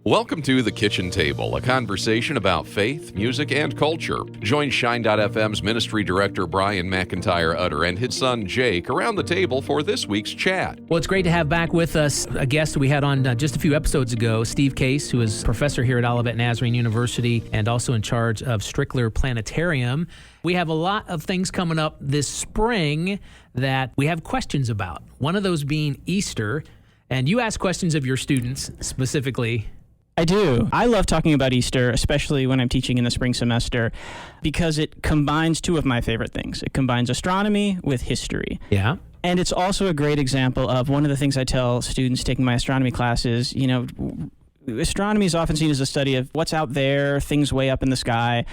Welcome to The Kitchen Table, a conversation about faith, music, and culture. Join Shine.fm's ministry director Brian McIntyre Utter and his son Jake around the table for this week's chat. Well, it's great to have back with us a guest we had on just a few episodes ago, Steve Case, who is professor here at Olivet Nazarene University and also in charge of Strickler Planetarium. We have a lot of things coming up this spring that we have questions about, one of those being Easter. And you ask questions of your students specifically. I do. I love talking about Easter, especially when I'm teaching in the spring semester, because it combines two of my favorite things. It combines astronomy with history. Yeah. And it's also a great example of one of the things I tell students taking my astronomy classes, astronomy is often seen as a study of what's out there, things way up in the sky,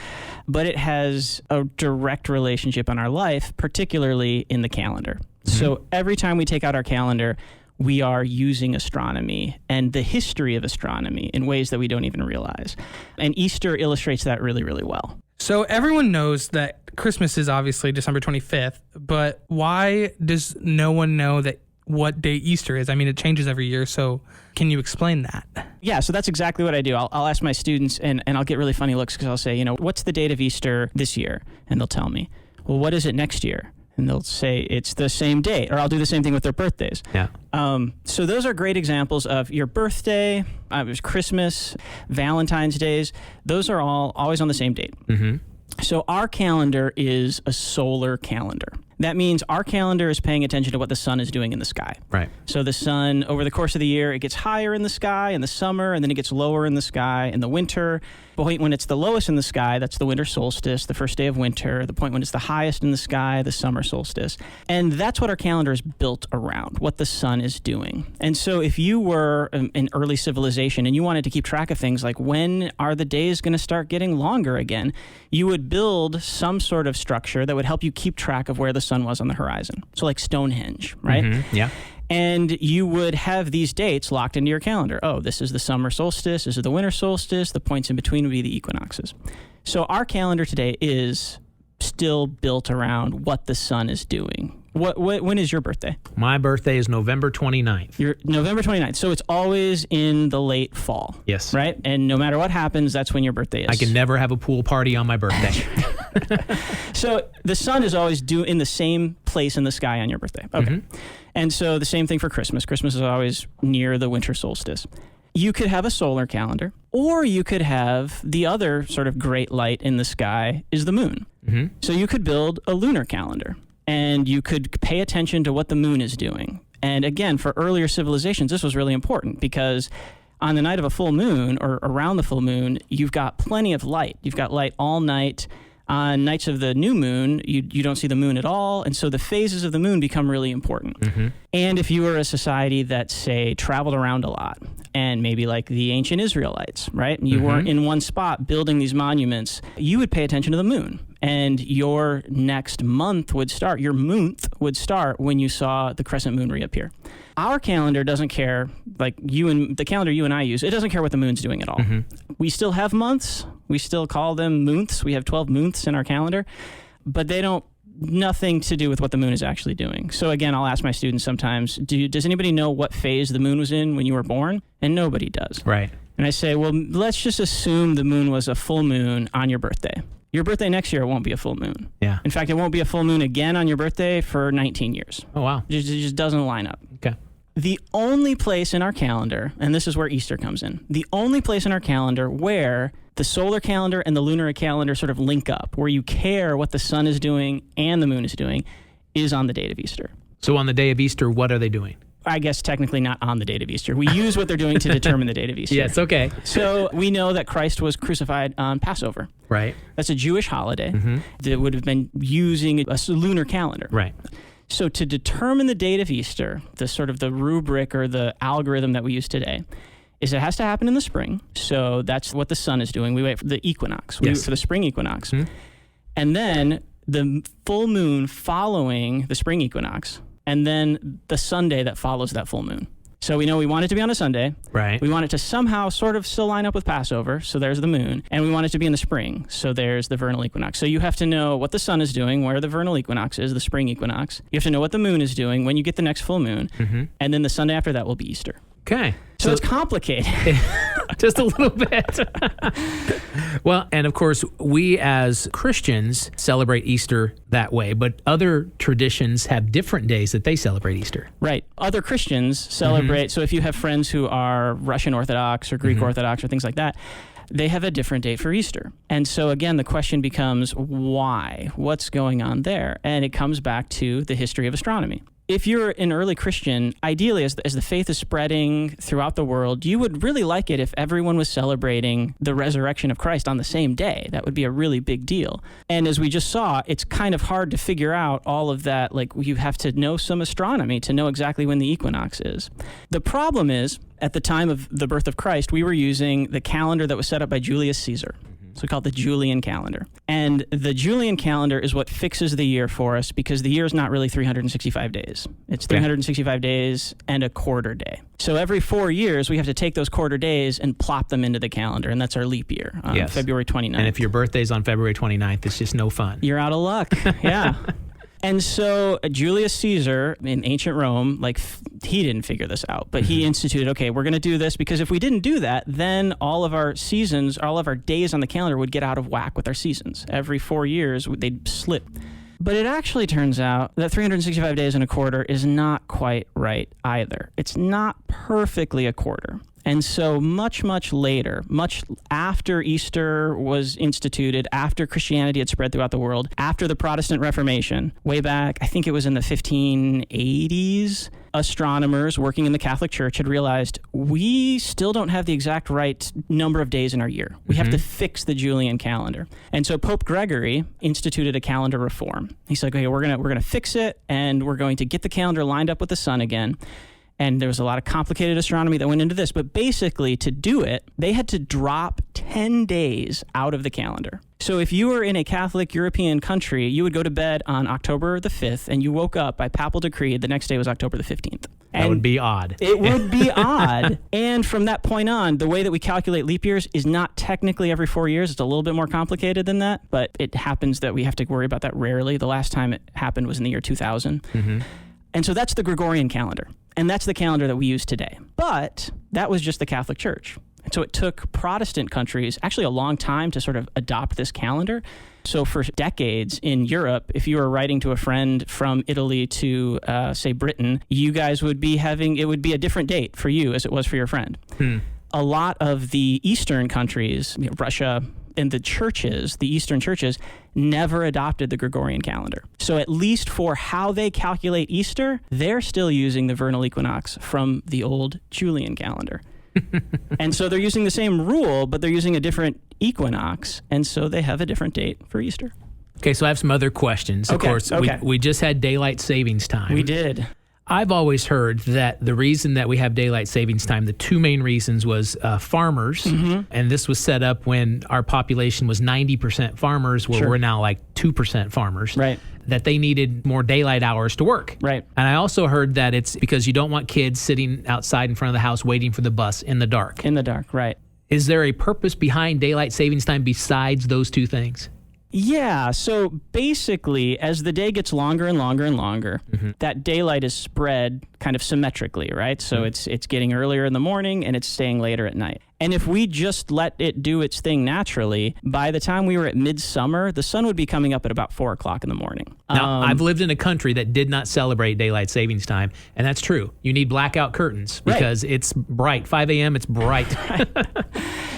but it has a direct relationship on our life, particularly in the calendar. Mm-hmm. So every time we take out our calendar, we are using astronomy and the history of astronomy in ways that we don't even realize. And Easter illustrates that really, really well. So everyone knows that Christmas is obviously December 25th, but why does no one know what day Easter is? I mean, it changes every year, so can you explain that? Yeah, so that's exactly what I do. I'll ask my students, and I'll get really funny looks because I'll say, what's the date of Easter this year? And they'll tell me. Well, what is it next year? And they'll say it's the same date, or I'll do the same thing with their birthdays. Yeah. So those are great examples of your birthday, it was Christmas, Valentine's Days. Those are all always on the same date. Mm-hmm. So our calendar is a solar calendar. That means our calendar is paying attention to what the sun is doing in the sky. Right. So the sun, over the course of the year, it gets higher in the sky in the summer, and then it gets lower in the sky in the winter. But when it's the lowest in the sky, that's the winter solstice, the first day of winter. The point when it's the highest in the sky, the summer solstice. And that's what our calendar is built around, what the sun is doing. And so if you were an early civilization and you wanted to keep track of things like when are the days going to start getting longer again, you would build some sort of structure that would help you keep track of where the sun was on the horizon. So like Stonehenge, right? Mm-hmm. Yeah. And you would have these dates locked into your calendar. Oh, this is the summer solstice, this is the winter solstice, the points in between would be the equinoxes. So our calendar today is still built around what the sun is doing. When is your birthday? My birthday is November 29th. You're November 29th. So it's always in the late fall. Yes. Right? And no matter what happens, that's when your birthday is. I can never have a pool party on my birthday. So the sun is always in the same place in the sky on your birthday. Okay. Mm-hmm. And so the same thing for Christmas. Christmas is always near the winter solstice. You could have a solar calendar, or you could have the other sort of great light in the sky is the moon. Mm-hmm. So you could build a lunar calendar, and you could pay attention to what the moon is doing. And again, for earlier civilizations, this was really important because on the night of a full moon or around the full moon, you've got plenty of light. You've got light all night. On nights of the new moon, you don't see the moon at all, and so the phases of the moon become really important. Mm-hmm. And if you were a society that, say, traveled around a lot, and maybe like the ancient Israelites, right? You weren't in one spot building these monuments, you would pay attention to the moon. And your next month would start, your month would start when you saw the crescent moon reappear. Our calendar doesn't care, like the calendar you and I use, it doesn't care what the moon's doing at all. Mm-hmm. We still have months. We still call them months. We have 12 months in our calendar, but they don't, nothing to do with what the moon is actually doing. So again, I'll ask my students sometimes, does anybody know what phase the moon was in when you were born? And nobody does. Right. And I say, well, let's just assume the moon was a full moon on your birthday. Your birthday next year won't be a full moon. Yeah. In fact, it won't be a full moon again on your birthday for 19 years. Oh, wow. It just doesn't line up. Okay. The only place in our calendar, and this is where Easter comes in, the only place in our calendar where the solar calendar and the lunar calendar sort of link up, where you care what the sun is doing and the moon is doing, is on the date of Easter. So on the day of Easter, what are they doing? I guess technically not on the date of Easter. We use what they're doing to determine the date of Easter. Yes, okay. So we know that Christ was crucified on Passover. Right. That's a Jewish holiday Mm-hmm. that would have been using a lunar calendar. Right. So to determine the date of Easter, the sort of the rubric or the algorithm that we use today, is it has to happen in the spring. So that's what the sun is doing. We wait for the equinox. We wait for the spring equinox. Mm-hmm. And then the full moon following the spring equinox, and then the Sunday that follows that full moon. So we know we want it to be on a Sunday. Right. We want it to somehow sort of still line up with Passover. So there's the moon. And we want it to be in the spring. So there's the vernal equinox. So you have to know what the sun is doing, where the vernal equinox is, the spring equinox. You have to know what the moon is doing when you get the next full moon. Mm-hmm. And then the Sunday after that will be Easter. Okay. So it's complicated. Just a little bit. Well, and of course, we as Christians celebrate Easter that way, but other traditions have different days that they celebrate Easter. Right. Other Christians celebrate. So if you have friends who are Russian Orthodox or Greek Orthodox or things like that, they have a different date for Easter. And so again, the question becomes, why? What's going on there? And it comes back to the history of astronomy. If you're an early Christian, ideally, as the faith is spreading throughout the world, you would really like it if everyone was celebrating the resurrection of Christ on the same day. That would be a really big deal. And as we just saw, it's kind of hard to figure out all of that. Like, you have to know some astronomy to know exactly when the equinox is. The problem is, at the time of the birth of Christ, we were using the calendar that was set up by Julius Caesar. So we call it the Julian calendar. And the Julian calendar is what fixes the year for us, because the year is not really 365 days. It's 365 days and a quarter day. So every 4 years, we have to take those quarter days and plop them into the calendar. And that's our leap year on February 29th. And if your birthday's on February 29th, it's just no fun. You're out of luck. Yeah. And so Julius Caesar in ancient Rome, he didn't figure this out, but he instituted, okay, we're going to do this, because if we didn't do that, then all of our seasons, all of our days on the calendar would get out of whack with our seasons. Every 4 years, they'd slip. But it actually turns out that 365 days and a quarter is not quite right either. It's not perfectly a quarter. And so much, much later, much after Easter was instituted, after Christianity had spread throughout the world, after the Protestant Reformation, way back, I think it was in the 1580s, astronomers working in the Catholic Church had realized we still don't have the exact right number of days in our year. We have to fix the Julian calendar. And so Pope Gregory instituted a calendar reform. He said, okay, we're gonna fix it, and we're going to get the calendar lined up with the sun again. And there was a lot of complicated astronomy that went into this. But basically, to do it, they had to drop 10 days out of the calendar. So if you were in a Catholic European country, you would go to bed on October the 5th, and you woke up by papal decree. The next day was October the 15th. And that would be odd. It would be odd. And from that point on, the way that we calculate leap years is not technically every 4 years. It's a little bit more complicated than that. But it happens that we have to worry about that rarely. The last time it happened was in the year 2000. And so that's the Gregorian calendar. And that's the calendar that we use today. But that was just the Catholic Church. And so it took Protestant countries actually a long time to sort of adopt this calendar. So for decades in Europe, if you were writing to a friend from Italy to, say, Britain, you guys would be it would be a different date for you as it was for your friend. A lot of the Eastern countries, Russia, and the churches, the Eastern churches, never adopted the Gregorian calendar. So at least for how they calculate Easter, they're still using the vernal equinox from the old Julian calendar. And so they're using the same rule, but they're using a different equinox, and so they have a different date for Easter. Okay, so I have some other questions. Of course, we just had daylight savings time. We did. I've always heard that the reason that we have daylight savings time, the two main reasons was farmers, and this was set up when our population was 90% farmers, where we're now like 2% farmers, right? That they needed more daylight hours to work. Right. And I also heard that it's because you don't want kids sitting outside in front of the house waiting for the bus in the dark. In the dark, right. Is there a purpose behind daylight savings time besides those two things? Yeah, so basically, as the day gets longer and longer and longer, that daylight is spread kind of symmetrically, right? So it's getting earlier in the morning and it's staying later at night. And if we just let it do its thing naturally, by the time we were at midsummer, the sun would be coming up at about 4 o'clock in the morning. Now, I've lived in a country that did not celebrate daylight savings time, and that's true. You need blackout curtains because it's bright. 5 a.m., it's bright.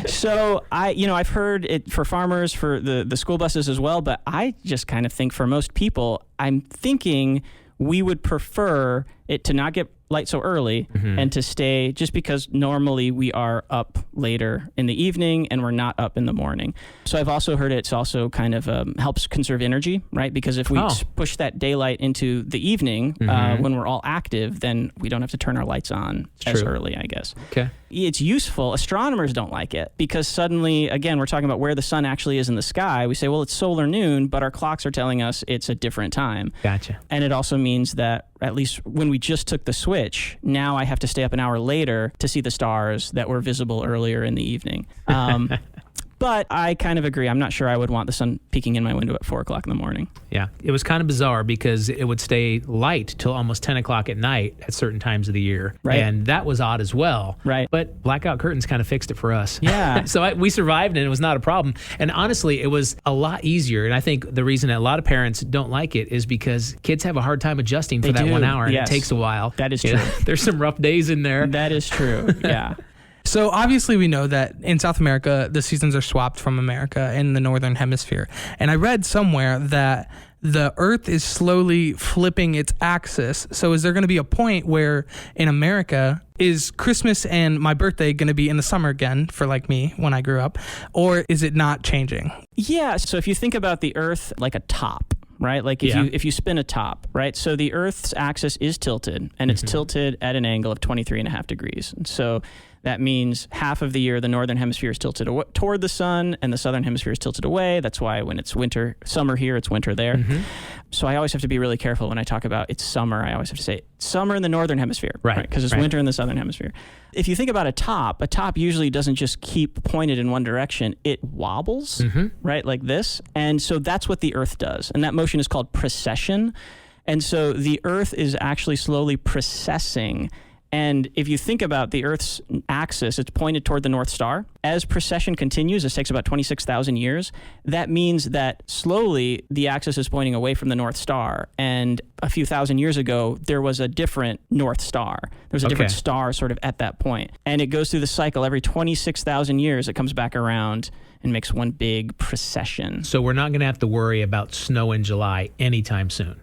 So I've heard it for farmers, for the school buses as well, but I just kind of think for most people, I'm thinking we would prefer it to not get light so early and to stay, just because normally we are up later in the evening and we're not up in the morning. So I've also heard it's also kind of helps conserve energy, right? Because if we push that daylight into the evening when we're all active, then we don't have to turn our lights on as early, I guess. Okay. It's useful. Astronomers don't like it because suddenly, again, we're talking about where the sun actually is in the sky. We say, well, it's solar noon, but our clocks are telling us it's a different time. Gotcha. And it also means that at least when we just took the switch, now I have to stay up an hour later to see the stars that were visible earlier in the evening. But I kind of agree. I'm not sure I would want the sun peeking in my window at 4 o'clock in the morning. Yeah, it was kind of bizarre because it would stay light till almost 10 o'clock at night at certain times of the year. Right. And that was odd as well. Right. But blackout curtains kind of fixed it for us. Yeah. So we survived and it was not a problem. And honestly, it was a lot easier. And I think the reason that a lot of parents don't like it is because kids have a hard time adjusting for They that do. 1 hour. And Yes. it takes a while. That is You know, true. there's some rough days in there. That is true. Yeah. So obviously we know that in South America, the seasons are swapped from America in the Northern Hemisphere. And I read somewhere that the Earth is slowly flipping its axis. So is there going to be a point where in America, is Christmas and my birthday going to be in the summer again for like me when I grew up? Or is it not changing? Yeah. So if you think about the Earth like a top, right? Like if you spin a top, right? So the Earth's axis is tilted, and it's tilted at an angle of 23.5 degrees. And so that means half of the year, the northern hemisphere is tilted toward the sun, and the southern hemisphere is tilted away. That's why when it's summer here, it's winter there. So I always have to be really careful when I talk about it's summer. I always have to say summer in the northern hemisphere, right? Because it's winter in the southern hemisphere. If you think about a top usually doesn't just keep pointed in one direction. It wobbles, right? Like this. And so that's what the Earth does. And that motion is called precession. And so the Earth is actually slowly precessing. And if you think about the Earth's axis, it's pointed toward the North Star. As precession continues, this takes about 26,000 years. That means that slowly the axis is pointing away from the North Star. And a few thousand years ago, there was a different North Star. There was a different star sort of at that point. And it goes through the cycle. Every 26,000 years, it comes back around and makes one big precession. So we're not going to have to worry about snow in July anytime soon.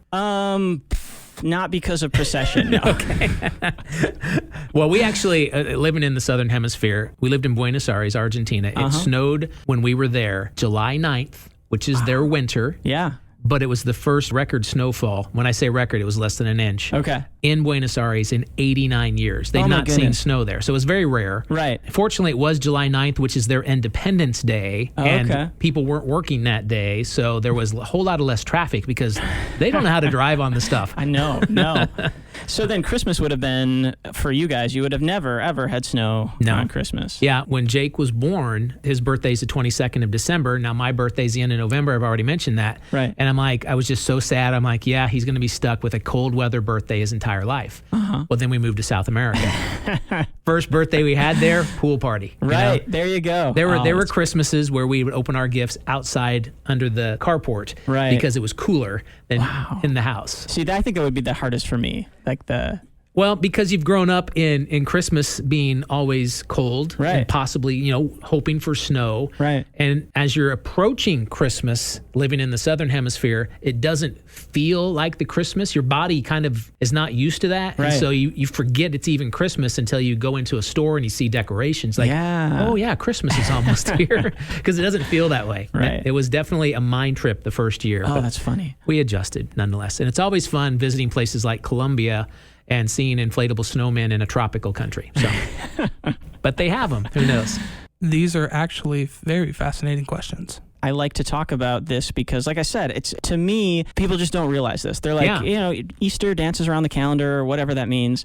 Not because of precession, no. Okay. Well, we actually, living in the Southern Hemisphere, we lived in Buenos Aires, Argentina. It snowed when we were there July 9th, which is their winter. Yeah. But it was the first record snowfall. When I say record, it was less than an inch. Okay. In Buenos Aires in 89 years. They've not seen snow there. So it was very rare. Right. Fortunately, it was July 9th, which is their Independence Day. And people weren't working that day. So there was a whole lot of less traffic because they don't know how to drive on the stuff. I know. No. So then Christmas would have been, for you guys, you would have never, ever had snow on Christmas. Yeah. When Jake was born, his birthday's the 22nd of December. Now, my birthday's the end of November. I've already mentioned that. Right. And I was just so sad. I'm like, yeah, he's going to be stuck with a cold weather birthday his entire life. Well, then we moved to South America. First birthday we had there, pool party. Right. There you go. There were Christmases where we would open our gifts outside under the carport because it was cooler than in the house. See, I think it would be the hardest for me. Well, because you've grown up in Christmas being always cold and possibly, hoping for snow. Right. And as you're approaching Christmas, living in the Southern Hemisphere, it doesn't feel like the Christmas. Your body kind of is not used to that. Right. And so you forget it's even Christmas until you go into a store and you see decorations. Like, oh, yeah, Christmas is almost here. Because it doesn't feel that way. Right. It was definitely a mind trip the first year. Oh, that's funny. We adjusted nonetheless. And it's always fun visiting places like Colombia and seeing inflatable snowmen in a tropical country. So, but they have them. Who knows? These are actually very fascinating questions. I like to talk about this because, like I said, it's to me, people just don't realize this. They're like, Easter dances around the calendar or whatever that means.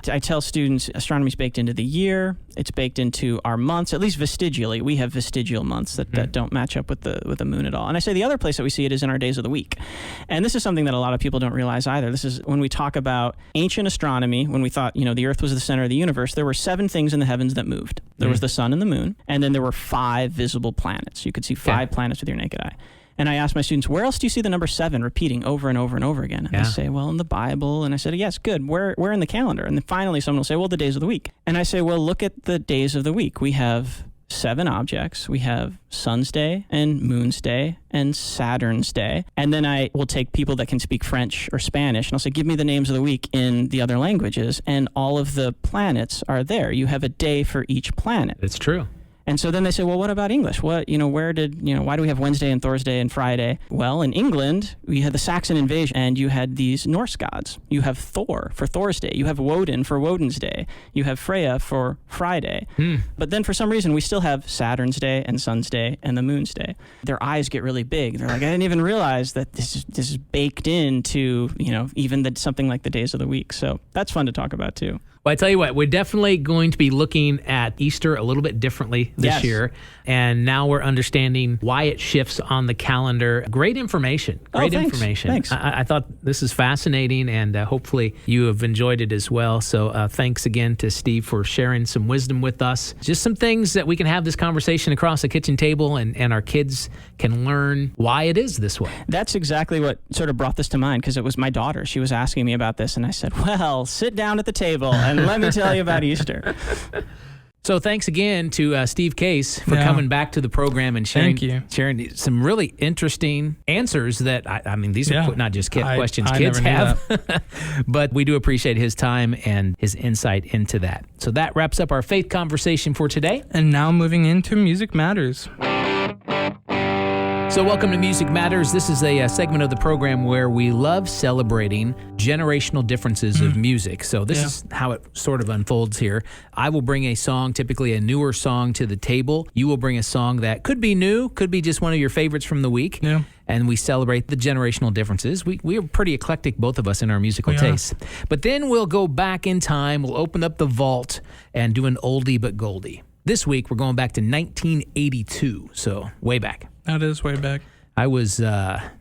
I tell students astronomy's baked into the year. It's baked into our months, at least vestigially. We have vestigial months that don't match up with the moon at all. And I say the other place that we see it is in our days of the week. And this is something that a lot of people don't realize either. This is when we talk about ancient astronomy, when we thought, the Earth was the center of the universe, there were 7 things in the heavens that moved. There was the sun and the moon, and then there were 5 visible planets. You could see 5 planets with your naked eye. And I asked my students, where else do you see the number 7 repeating over and over and over again? And they say, well, in the Bible. And I said, yes, good. Where in the calendar? And then finally someone will say, well, the days of the week. And I say, well, look at the days of the week. We have 7 objects. We have Sun's Day and Moon's Day and Saturn's Day. And then I will take people that can speak French or Spanish and I'll say, give me the names of the week in the other languages. And all of the planets are there. You have a day for each planet. It's true. And so then they say, well, what about English? Why do we have Wednesday and Thursday and Friday? Well, in England, we had the Saxon invasion and you had these Norse gods. You have Thor for Thor's Day. You have Woden for Woden's Day. You have Freya for Friday. But then for some reason, we still have Saturn's Day and Sun's Day and the Moon's Day. Their eyes get really big. They're like, I didn't even realize that this is baked into, even something like the days of the week. So that's fun to talk about too. Well, I tell you what, we're definitely going to be looking at Easter a little bit differently this year. And now we're understanding why it shifts on the calendar. Great information. Great information. Thanks. I thought this is fascinating, and hopefully you have enjoyed it as well. So thanks again to Steve for sharing some wisdom with us. Just some things that we can have this conversation across the kitchen table, and our kids can learn why it is this way. That's exactly what sort of brought this to mind, because it was my daughter. She was asking me about this, and I said, well, sit down at the table and let me tell you about Easter. So thanks again to Steve Case for coming back to the program and sharing some really interesting answers that, I mean, these are not just questions kids have, but we do appreciate his time and his insight into that. So that wraps up our faith conversation for today. And now moving into Music Matters. So welcome to Music Matters. This is a segment of the program where we love celebrating generational differences of music. So this is how it sort of unfolds here. I will bring a song, typically a newer song, to the table. You will bring a song that could be new, could be just one of your favorites from the week. Yeah. And we celebrate the generational differences. We are pretty eclectic, both of us, in our musical tastes. But then we'll go back in time. We'll open up the vault and do an oldie but goldie. This week, we're going back to 1982, so way back. That is way back. I was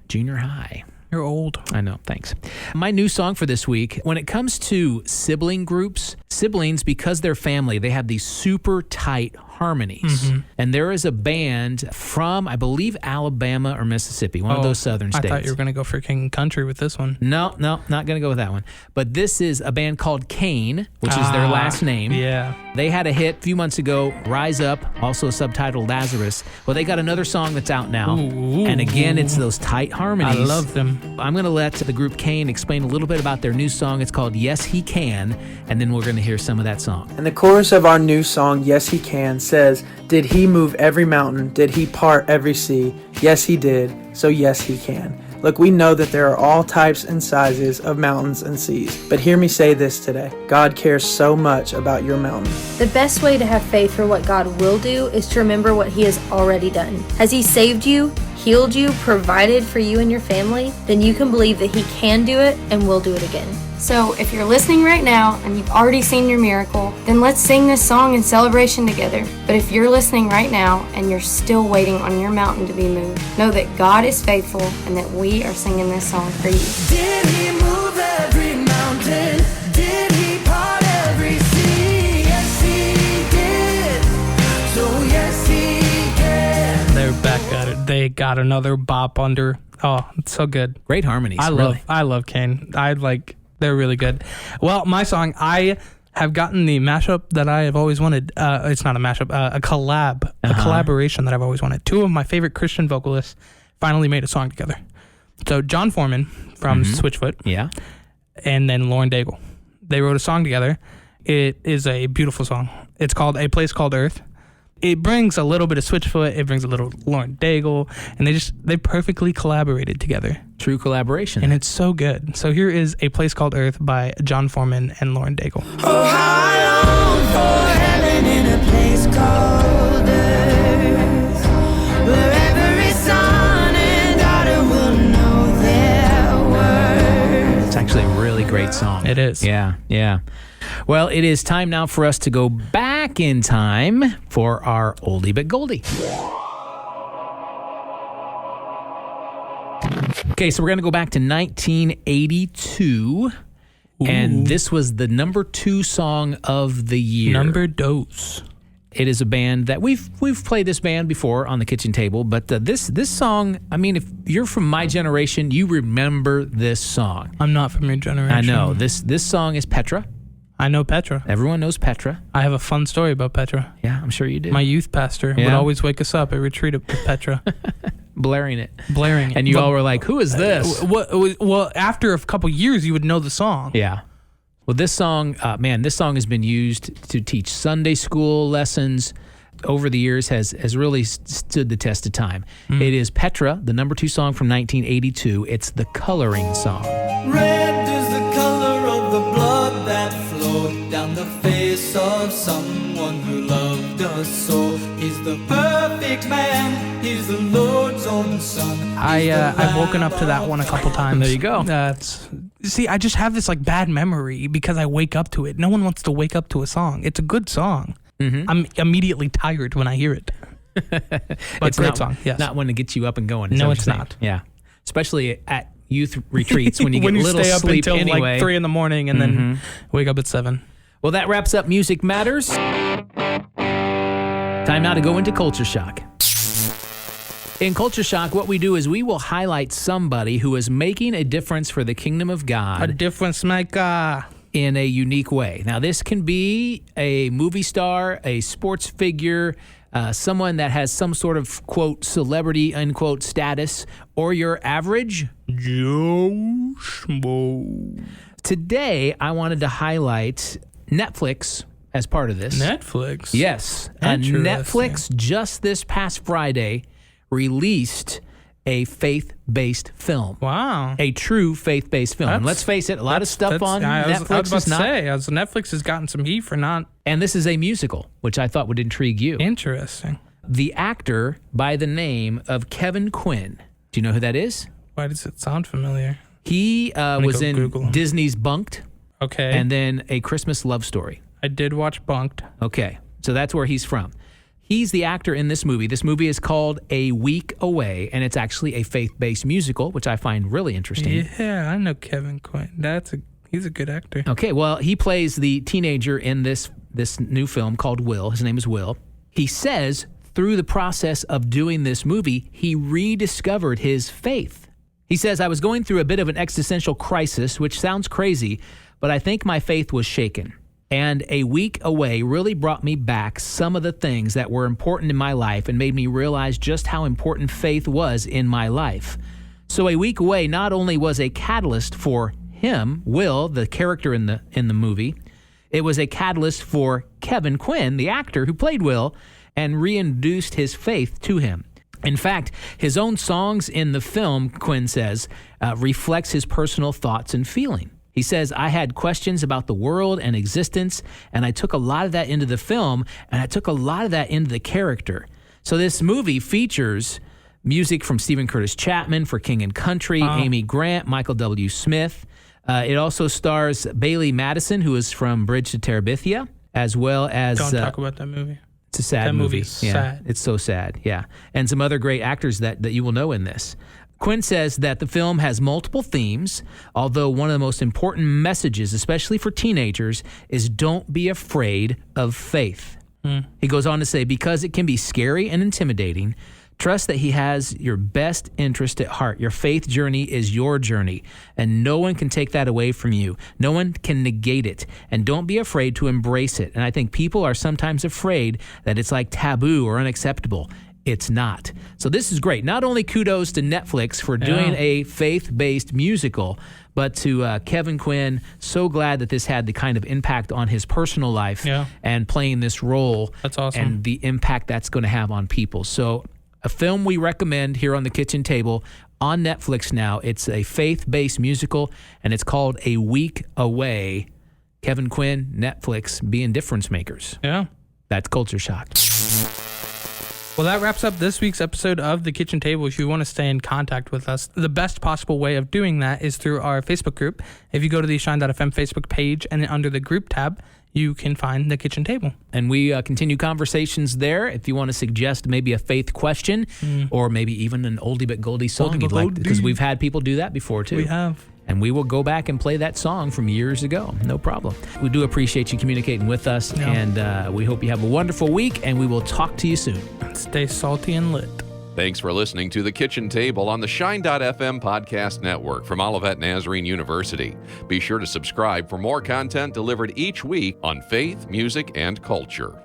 junior high. You're old. I know, thanks. My new song for this week, when it comes to sibling groups, siblings, because they're family, they have these super tight harmonies. Mm-hmm. And there is a band from, I believe, Alabama or Mississippi, one of those southern states. I thought you were going to go for King Country with this one. No, not going to go with that one. But this is a band called Kane, which is their last name. Yeah. They had a hit a few months ago, Rise Up, also subtitled Lazarus. Well, they got another song that's out now. Ooh. And again, it's those tight harmonies. I love them. I'm going to let the group Kane explain a little bit about their new song. It's called Yes He Can, and then we're going to hear some of that song. And the chorus of our new song, Yes He Can, says, "Did he move every mountain? Did he part every sea? Yes, he did. So yes, he can." Look, we know that there are all types and sizes of mountains and seas. But hear me say this today. God cares so much about your mountain. The best way to have faith for what God will do is to remember what He has already done. Has He saved you, healed you, provided for you and your family? Then you can believe that He can do it and will do it again. So if you're listening right now and you've already seen your miracle, then let's sing this song in celebration together. But if you're listening right now and you're still waiting on your mountain to be moved, know that God is faithful and that we are singing this song for you. Did he move every mountain? Did he part every sea? Yes, he did. So yes, he can. They're back at it. They got another bop under. Oh, it's so good. Great harmonies. I love Kane. They're really good. Well, my song, I have gotten the mashup that I have always wanted. It's not a mashup, a collab, a collaboration that I've always wanted. Two of my favorite Christian vocalists finally made a song together. So John Foreman from Switchfoot, and then Lauren Daigle. They wrote a song together. It is a beautiful song. It's called A Place Called Earth. It brings a little bit of Switchfoot. It brings a little Lauren Daigle, and they perfectly collaborated together. True collaboration. And it's so good. So here is A Place Called Earth by John Foreman and Lauren Daigle. Oh, how I long for heaven in a place called Earth, where every son and daughter will know their worth. It's actually a really great song. It is. Yeah. Well, it is time now for us to go back in time for our oldie but goldie. Okay, so we're going to go back to 1982. Ooh. And this was the number 2 song of the year. Number dos. It is a band that we've played this band before on the kitchen table, but this song, I mean, if you're from my generation, you remember this song. I'm not from your generation. I know. This song is Petra. I know Petra. Everyone knows Petra. I have a fun story about Petra. Yeah, I'm sure you do. My youth pastor would always wake us up at retreat with Petra. Blaring it. And you all were like, who is this? Well, after a couple years, you would know the song. Yeah. Well, this song, this song has been used to teach Sunday school lessons over the years, has really stood the test of time. It is Petra, the number 2 song from 1982. It's the coloring song. Red is the color of the blood that flowed down the face of someone who loved us so. He's the perfect man. He's the Lord's own son. I've woken up to that one a couple times. There you go. See, I just have this like bad memory because I wake up to it. No one wants to wake up to a song. It's a good song. Mm-hmm. I'm immediately tired when I hear it. But it's a great song. Yes. Not one to get you up and going. No, it's not. Yeah. Especially at youth retreats when you get little stay up sleep until anyway. like 3 a.m. and then wake up at 7. Well, that wraps up Music Matters. Time now to go into Culture Shock. In Culture Shock, what we do is we will highlight somebody who is making a difference for the kingdom of God. A difference maker. In a unique way. Now, this can be a movie star, a sports figure, someone that has some sort of, quote, celebrity, unquote, status, or your average Joe Schmo. Today, I wanted to highlight Netflix as part of this. Netflix? Yes. Netflix just this past Friday released a faith-based film. Wow. A true faith-based film. And let's face it, a lot of stuff on Netflix I was about is to not. say, Netflix has gotten some heat for not. And this is a musical, which I thought would intrigue you. Interesting. The actor by the name of Kevin Quinn. Do you know who that is? Why does it sound familiar? He was in Google. Disney's Bunked. Okay. And then A Christmas Love Story. I did watch Bunked. Okay. So that's where he's from. He's the actor in this movie. This movie is called A Week Away, and it's actually a faith-based musical, which I find really interesting. Yeah, I know Kevin Quinn. He's a good actor. Okay, well, he plays the teenager in this new film called Will. His name is Will. He says through the process of doing this movie, he rediscovered his faith. He says, I was going through a bit of an existential crisis, which sounds crazy, but I think my faith was shaken. And A Week Away really brought me back some of the things that were important in my life and made me realize just how important faith was in my life. So A Week Away not only was a catalyst for him, Will, the character in the movie, it was a catalyst for Kevin Quinn, the actor who played Will, and reintroduced his faith to him. In fact, his own songs in the film, Quinn says, reflects his personal thoughts and feeling. He says, I had questions about the world and existence, and I took a lot of that into the film, and I took a lot of that into the character. So this movie features music from Stephen Curtis Chapman for King and Country, Amy Grant, Michael W. Smith. It also stars Bailey Madison, who is from Bridge to Terabithia, as well as... Don't talk about that movie. It's a sad that movie. Movie's yeah, sad. It's so sad, yeah. And some other great actors that you will know in this. Quinn says that the film has multiple themes, although one of the most important messages, especially for teenagers, is don't be afraid of faith. He goes on to say, because it can be scary and intimidating, trust that he has your best interest at heart. Your faith journey is your journey, and no one can take that away from you. No one can negate it, and don't be afraid to embrace it. And I think people are sometimes afraid that it's like taboo or unacceptable. It's not. So this is great. Not only kudos to Netflix for doing a faith-based musical, but to Kevin Quinn. So glad that this had the kind of impact on his personal life and playing this role. That's awesome. And the impact that's going to have on people. So a film we recommend here on the kitchen table on Netflix now. It's a faith-based musical, and it's called A Week Away. Kevin Quinn, Netflix, being difference makers. Yeah. That's Culture Shock. Well, that wraps up this week's episode of The Kitchen Table. If you want to stay in contact with us, the best possible way of doing that is through our Facebook group. If you go to the Shine.fm Facebook page and then under the group tab, you can find The Kitchen Table. And we continue conversations there. If you want to suggest maybe a faith question or maybe even an oldie but goldie song you'd like, because we've had people do that before too. We have. And we will go back and play that song from years ago. No problem. We do appreciate you communicating with us, and we hope you have a wonderful week, and we will talk to you soon. Stay salty and lit. Thanks for listening to The Kitchen Table on the Shine.fm podcast network from Olivet Nazarene University. Be sure to subscribe for more content delivered each week on faith, music, and culture.